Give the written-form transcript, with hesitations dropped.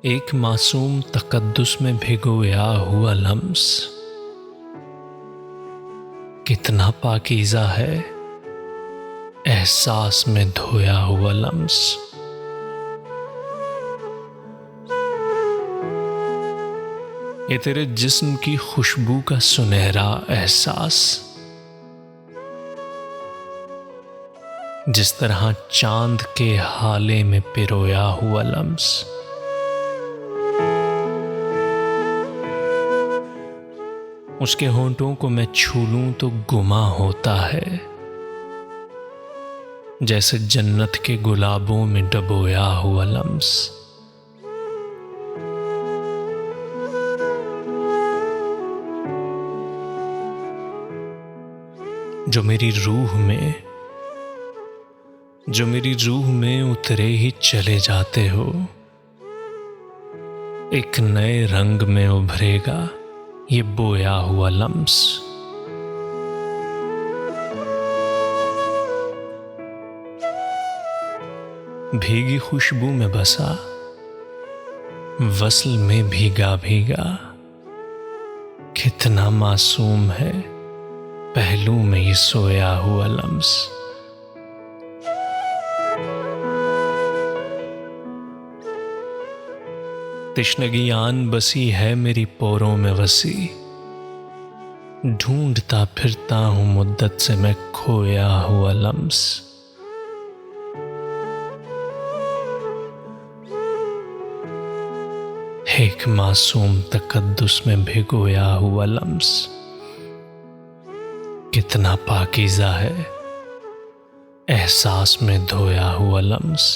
एक मासूम तकद्दुस में भिगोया हुआ लम्स कितना पाकीज़ा है, एहसास में धोया हुआ लम्स। ये तेरे जिस्म की खुशबू का सुनहरा एहसास, जिस तरह चांद के हाले में पिरोया हुआ लम्स। उसके होंठों को मैं छू लूं तो गुमा होता है, जैसे जन्नत के गुलाबों में डबोया हुआ लम्स। जो मेरी रूह में उतरे ही चले जाते हो, एक नए रंग में उभरेगा ये बोया हुआ लम्स। भीगी खुशबू में बसा, वस्ल में भीगा भीगा, कितना मासूम है पहलू में ये सोया हुआ लम्स। तिश्नगी आन बसी है मेरी पोरों में वसी, ढूंढता फिरता हूं मुद्दत से मैं खोया हुआ लम्स। एक मासूम तकद्दुस में भिगोया हुआ लम्स कितना पाकीज़ा है, एहसास में धोया हुआ लम्स।